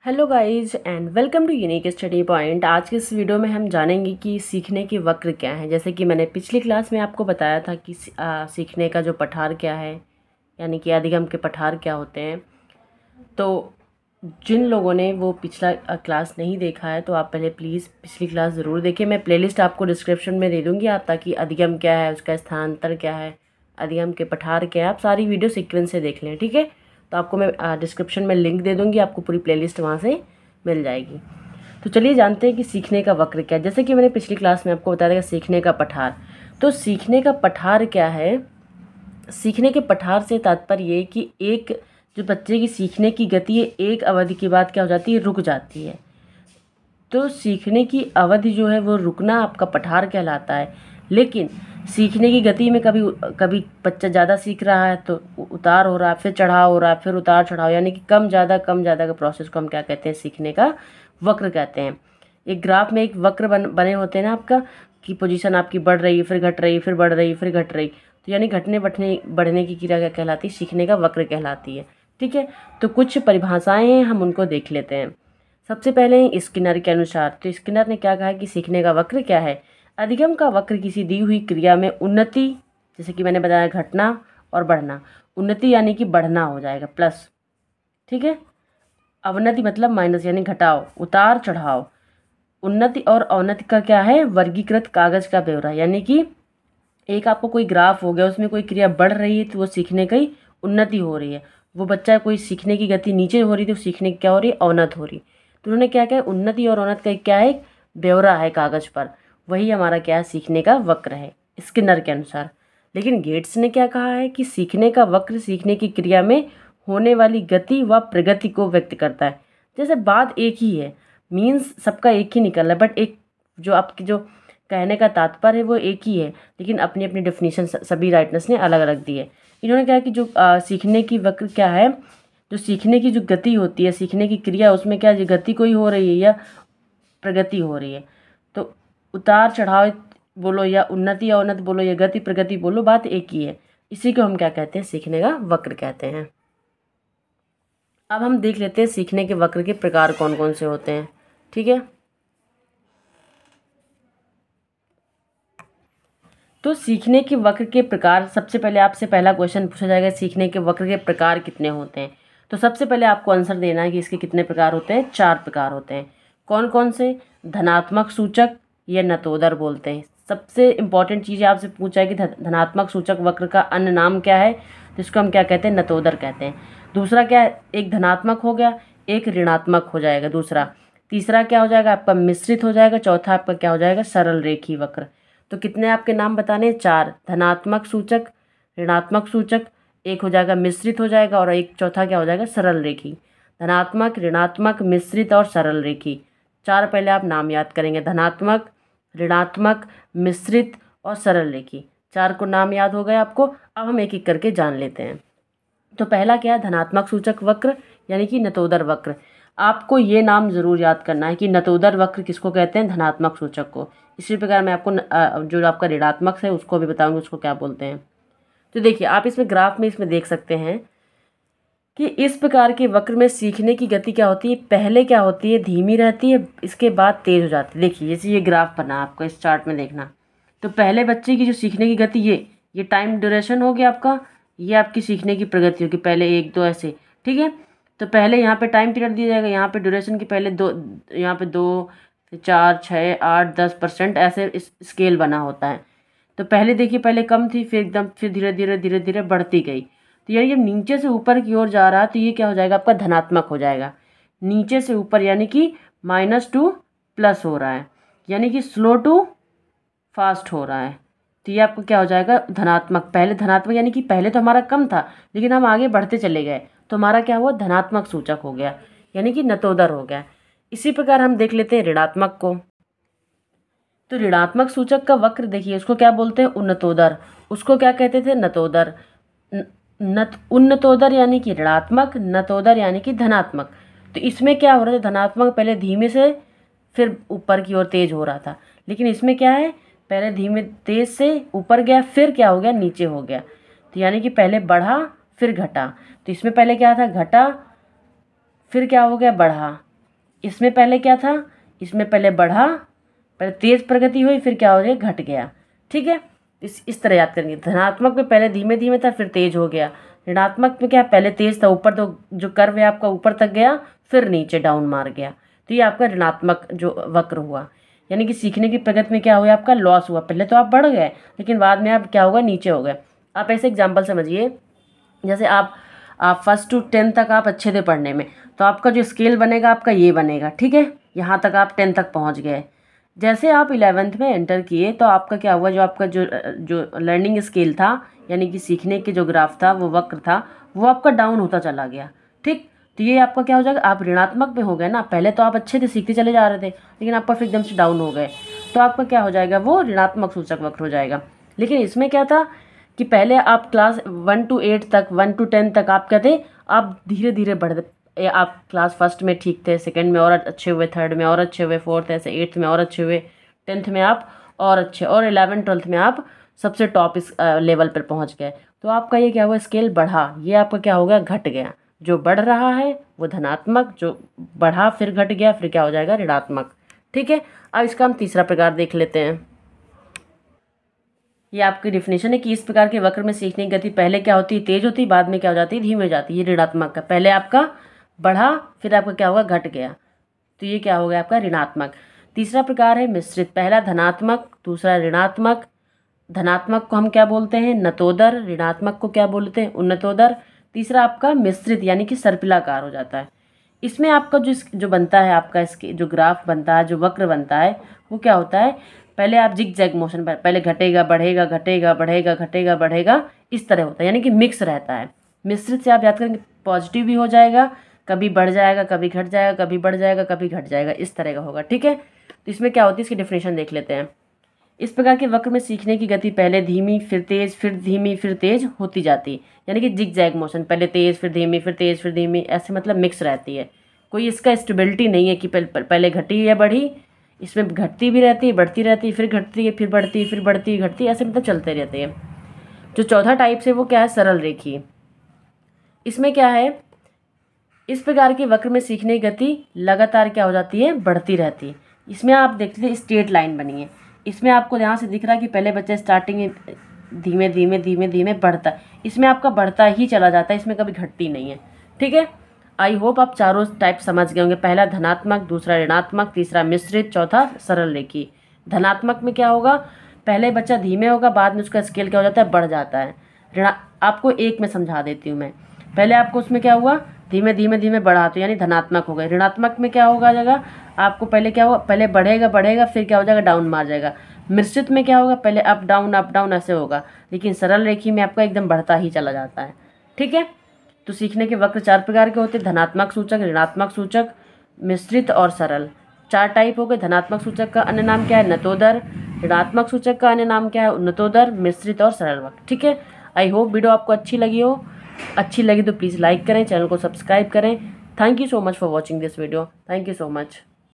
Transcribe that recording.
Hello guys and welcome to unique study point. आज के इस वीडियो में हम जानेंगे कि सीखने के वक्र क्या हैं। जैसे कि मैंने पिछली क्लास में आपको बताया था कि सीखने का जो पठार क्या है, यानी कि अधिगम के पठार क्या होते हैं। तो जिन लोगों ने वो पिछला क्लास नहीं देखा है तो आप पहले प्लीज़ पिछली क्लास ज़रूर देखिए। मैं प्लेलिस्ट आपको डिस्क्रिप्शन में दे दूँगी आप, ताकि अधिगम क्या है, उसका स्थानांतर क्या है, अधिगम के पठार क्या है, आप सारी वीडियो सीक्वेंस से देख लें। ठीक है, तो आपको मैं डिस्क्रिप्शन में लिंक दे दूँगी, आपको पूरी प्लेलिस्ट वहाँ से मिल जाएगी। तो चलिए जानते हैं कि सीखने का वक्र क्या है। जैसे कि मैंने पिछली क्लास में आपको बताया था सीखने का पठार। तो सीखने का पठार क्या है? सीखने के पठार से तात्पर्य ये कि एक जो बच्चे की सीखने की गति है, एक अवधि के बाद क्या हो जाती है, रुक जाती है। तो सीखने की अवधि जो है वो रुकना आपका पठार कहलाता है। लेकिन सीखने की गति में कभी कभी बच्चा ज़्यादा सीख रहा है तो उतार हो रहा है, फिर चढ़ाव हो रहा है, फिर उतार चढ़ाव, यानी कि कम ज़्यादा का प्रोसेस को हम क्या कहते हैं, सीखने का वक्र कहते हैं। एक ग्राफ में एक वक्र बने होते हैं ना आपका, कि पोजीशन आपकी बढ़ रही है, फिर घट रही है, फिर बढ़ रही है, फिर घट रही, तो यानी घटने बढ़ने की क्रिया क्या कहलाती है, सीखने का वक्र कहलाती है। ठीक है, तो कुछ परिभाषाएं हैं, हम उनको देख लेते हैं। सबसे पहले स्किनर के अनुसार, तो स्किनर ने क्या कहा कि सीखने का वक्र क्या है? अधिगम का वक्र किसी दी हुई क्रिया में उन्नति, जैसे कि मैंने बताया घटना और बढ़ना। उन्नति यानी कि बढ़ना हो जाएगा, प्लस। ठीक है, अवनति मतलब माइनस यानी घटाव, उतार चढ़ाव। उन्नति और अवनति का क्या है, वर्गीकृत कागज का ब्यौरा। यानी कि एक आपको कोई ग्राफ हो गया, उसमें कोई क्रिया बढ़ रही है तो वो सीखने की उन्नति हो रही है। वो बच्चा कोई सीखने की गति नीचे हो रही है तो सीखने की क्या हो रही है, अवनत हो रही है। तो उन्होंने क्या कहा, उन्नति और अवनत का क्या है, ब्यौरा है कागज पर। वही हमारा क्या है, सीखने का वक्र है स्किनर के अनुसार। लेकिन गेट्स ने क्या कहा है कि सीखने का वक्र सीखने की क्रिया में होने वाली गति व प्रगति को व्यक्त करता है। जैसे बात एक ही है, मीन्स सबका एक ही निकल रहा है, बट एक जो आपकी जो कहने का तात्पर्य है वो एक ही है, लेकिन अपनी अपनी डेफिनेशन सभी राइटर्स ने अलग अलग दी है। इन्होंने कहा कि जो सीखने की वक्र क्या है, जो सीखने की जो गति होती है, सीखने की क्रिया, उसमें क्या गति कोई हो रही है या प्रगति हो रही है। तो उतार चढ़ाव बोलो या उन्नति या अवनति बोलो या गति प्रगति बोलो, बात एक ही है। इसी को हम क्या कहते हैं, सीखने का वक्र कहते हैं। अब हम देख लेते हैं सीखने के वक्र के प्रकार कौन कौन से होते हैं। ठीक है, तो सीखने के वक्र के प्रकार, सबसे पहले आपसे पहला क्वेश्चन पूछा जाएगा, सीखने के वक्र के प्रकार कितने होते हैं। तो सबसे पहले आपको आंसर देना है कि इसके कितने प्रकार होते हैं। 4 प्रकार होते हैं। कौन कौन से? धनात्मक सूचक या नतोदर बोलते हैं। सबसे इंपॉर्टेंट चीज़ आपसे पूछा है कि धनात्मक सूचक वक्र का अन्य नाम क्या है, जिसको हम क्या कहते हैं, नतोदर कहते हैं। दूसरा क्या है, एक धनात्मक हो गया, एक ऋणात्मक हो जाएगा दूसरा। तीसरा क्या हो जाएगा आपका, मिश्रित हो जाएगा। चौथा आपका क्या हो जाएगा, सरल रेखी वक्र। तो कितने आपके नाम बताने हैं, 4। धनात्मक सूचक, ऋणात्मक सूचक, एक हो जाएगा मिश्रित हो जाएगा, और एक चौथा क्या हो जाएगा, सरल रेखी। धनात्मक, ऋणात्मक, मिश्रित और सरल रेखी, 4 पहले आप नाम याद करेंगे। धनात्मक, ऋणात्मक, मिश्रित और सरल रेखी, 4 को नाम याद हो गए आपको। अब हम एक एक करके जान लेते हैं। तो पहला क्या है, धनात्मक सूचक वक्र यानी कि नतोदर वक्र। आपको ये नाम ज़रूर याद करना है कि नतोदर वक्र किसको कहते हैं, धनात्मक सूचक को। इसी प्रकार मैं आपको जो आपका ऋणात्मक है उसको भी बताऊंगी, उसको क्या बोलते हैं। तो देखिए आप इसमें ग्राफ में इसमें देख सकते हैं कि इस प्रकार के वक्र में सीखने की गति क्या होती है, पहले क्या होती है, धीमी रहती है, इसके बाद तेज हो जाती है। देखिए जैसे ये ग्राफ बना आपको, इस चार्ट में देखना। तो पहले बच्चे की जो सीखने की गति, ये टाइम ड्यूरेशन हो गया आपका, ये आपकी सीखने की प्रगति होगी, पहले 1 2 ऐसे। ठीक है, तो पहले यहाँ पे टाइम पीरियड दिया जाएगा, यहाँ पे ड्यूरेशन की पहले 2, यहाँ पे 2 4 6 8 10% ऐसे इस स्केल बना होता है। तो पहले देखिए, पहले कम थी, फिर एकदम फिर धीरे धीरे धीरे धीरे बढ़ती गई। तो यानी जब नीचे से ऊपर की ओर जा रहा है तो ये क्या हो जाएगा आपका, धनात्मक हो जाएगा। नीचे से ऊपर यानी कि -2 प्लस हो रहा है, यानी कि स्लो टू फास्ट हो रहा है। तो ये आपको क्या हो जाएगा, धनात्मक। पहले धनात्मक यानी कि पहले तो हमारा कम था, लेकिन हम आगे बढ़ते चले गए तो हमारा क्या हुआ, धनात्मक सूचक हो गया, यानी कि नतोदर हो गया। इसी प्रकार हम देख लेते हैं ऋणात्मक को। तो ऋणात्मक सूचक का वक्र देखिए, उसको क्या बोलते हैं, उन्नतोदर। उसको क्या कहते थे, नतोदर। उन्नतोदर यानी कि ऋणात्मक, नतोदर यानी कि धनात्मक। तो इसमें क्या हो रहा था, धनात्मक पहले धीमे से फिर ऊपर की ओर तेज हो रहा था, लेकिन इसमें क्या है, पहले धीमे तेज से ऊपर गया, फिर क्या हो गया, नीचे हो गया। तो यानी कि पहले बढ़ा फिर घटा। तो इसमें पहले क्या था, घटा, फिर क्या हो गया, बढ़ा, इसमें पहले क्या था, इसमें पहले बढ़ा, पहले तेज प्रगति हुई, फिर क्या हो गया, घट गया। ठीक है, इस तरह याद करेंगे। धनात्मक में पहले धीमे धीमे था, फिर तेज हो गया। ऋणात्मक में क्या, पहले तेज था, ऊपर तो जो कर्व है आपका ऊपर तक गया, फिर नीचे डाउन मार गया। तो ये आपका ऋणात्मक जो वक्र हुआ। यानी कि सीखने की प्रगति में क्या हुआ, आपका लॉस हुआ। पहले तो आप बढ़ गए, लेकिन बाद में आप क्या होगा, नीचे हो गए। आप ऐसे एग्जाम्पल समझिए, जैसे आप 1st to 10th तक आप अच्छे थे पढ़ने में, तो आपका जो स्केल बनेगा आपका ये बनेगा। ठीक है, यहाँ तक आप 10 तक पहुँच गए। जैसे आप 11th में एंटर किए तो आपका क्या हुआ, जो आपका जो लर्निंग स्केल था, यानी कि सीखने के जो ग्राफ था, वो वक्र था, वो आपका डाउन होता चला गया। ठीक, तो ये आपका क्या हो जाएगा, आप ऋणात्मक में हो गए ना। पहले तो आप अच्छे थे, सीखते चले जा रहे थे, लेकिन आपका फिर एकदम से डाउन हो गए, तो आपका क्या हो जाएगा, वो ऋणात्मक सूचक वक्र हो जाएगा। लेकिन इसमें क्या था कि पहले आप क्लास 1 to 8 तक, 1 to 10 तक आप क्या थे, आप धीरे धीरे बढ़ते। आप क्लास 1st में ठीक थे, 2nd में और अच्छे हुए, 3rd में और अच्छे हुए, 4th ऐसे, 8th में और अच्छे हुए, 10th में आप और अच्छे, और 11th 12th में आप सबसे टॉप इस लेवल पर पहुंच गए। तो आपका ये क्या हुआ, स्केल बढ़ा, ये आपका क्या हो गया, घट गया। जो बढ़ रहा है वो धनात्मक, जो बढ़ा फिर घट गया, फिर क्या हो जाएगा, ऋणात्मक। ठीक है, अब इसका हम तीसरा प्रकार देख लेते हैं। ये आपकी डिफिनेशन है कि इस प्रकार के वक्र में सीखने की गति पहले क्या होती है, तेज होती है, बाद में क्या हो जाती है, धीमी हो जाती है। ये ऋणात्मक का, पहले आपका बढ़ा, फिर आपका क्या होगा, घट गया, तो ये क्या हो गया, आपका ऋणात्मक। तीसरा प्रकार है मिश्रित। पहला धनात्मक, दूसरा ऋणात्मक। धनात्मक को हम क्या बोलते हैं, नतोदर, ऋणात्मक को क्या बोलते हैं, उन्नतोदर। तीसरा आपका मिश्रित, यानी कि सर्पिलाकार हो जाता है। इसमें आपका जो बनता है, आपका इसके जो ग्राफ बनता है, जो वक्र बनता है, वो क्या होता है, पहले आप जिग जैग मोशन पर, पहले घटेगा बढ़ेगा, घटेगा बढ़ेगा, घटेगा बढ़ेगा, इस तरह होता है, यानी कि मिक्स रहता है। मिश्रित से आप याद करेंगे, पॉजिटिव भी हो जाएगा, कभी बढ़ जाएगा, कभी घट जाएगा, कभी बढ़ जाएगा, कभी घट जाएगा, इस तरह का होगा। ठीक है, तो इसमें क्या होती है, इसकी डेफिनेशन देख लेते हैं। इस प्रकार के वक्र में सीखने की गति पहले धीमी, फिर तेज, फिर धीमी, फिर तेज होती जाती है। यानी कि जिग जैग मोशन, पहले तेज, फिर धीमी, फिर तेज, फिर धीमी, ऐसे मतलब मिक्स रहती है। कोई इसका स्टेबिलिटी नहीं है कि पहले घटी या बढ़ी। इसमें घटती भी रहती है, बढ़ती रहती है, फिर घटती है, फिर बढ़ती है, फिर बढ़ती है, घटती है, ऐसे मतलब चलते रहते हैं। जो चौथा टाइप से वो क्या है, सरल रेखी। इसमें क्या है, इस प्रकार के वक्र में सीखने की गति लगातार क्या हो जाती है, बढ़ती रहती है। इसमें आप देखते थे स्ट्रेट लाइन बनी है, इसमें आपको यहाँ से दिख रहा है कि पहले बच्चा स्टार्टिंग में धीमे धीमे धीमे धीमे बढ़ता है, इसमें आपका बढ़ता ही चला जाता है, इसमें कभी घटती नहीं है। ठीक है, आई होप आप चारों टाइप समझ गए होंगे। पहला धनात्मक, दूसरा ऋणात्मक, तीसरा मिश्रित, चौथा सरल रेखी। धनात्मक में क्या होगा, पहले बच्चा धीमे होगा, बाद में उसका स्केल क्या हो जाता है, बढ़ जाता है। आपको एक में समझा देती हूँ मैं। पहले आपको उसमें क्या हुआ, धीमे धीमे धीमे बढ़ा, तो यानी धनात्मक हो गए। ऋणात्मक में क्या होगा जगह, आपको पहले क्या होगा, पहले बढ़ेगा बढ़ेगा, फिर क्या हो जाएगा, डाउन मार जाएगा। मिश्रित में क्या होगा, पहले अप डाउन ऐसे होगा, लेकिन सरल रेखी में आपका एकदम बढ़ता ही चला जाता है। ठीक है, तो सीखने के वक्र 4 प्रकार के होते हैं, धनात्मक सूचक, ऋणात्मक सूचक, मिश्रित और सरल। 4 टाइप हो गए। धनात्मक सूचक का अन्य नाम क्या है, नतोदर। ऋणात्मक सूचक का अन्य नाम क्या है, उन्नतोदर, मिश्रित और सरल वक्र। ठीक है, आई होप वीडियो आपको अच्छी लगी हो। अच्छी लगी तो प्लीज़ लाइक करें, चैनल को सब्सक्राइब करें। Thank you so much for watching this video. Thank you so much.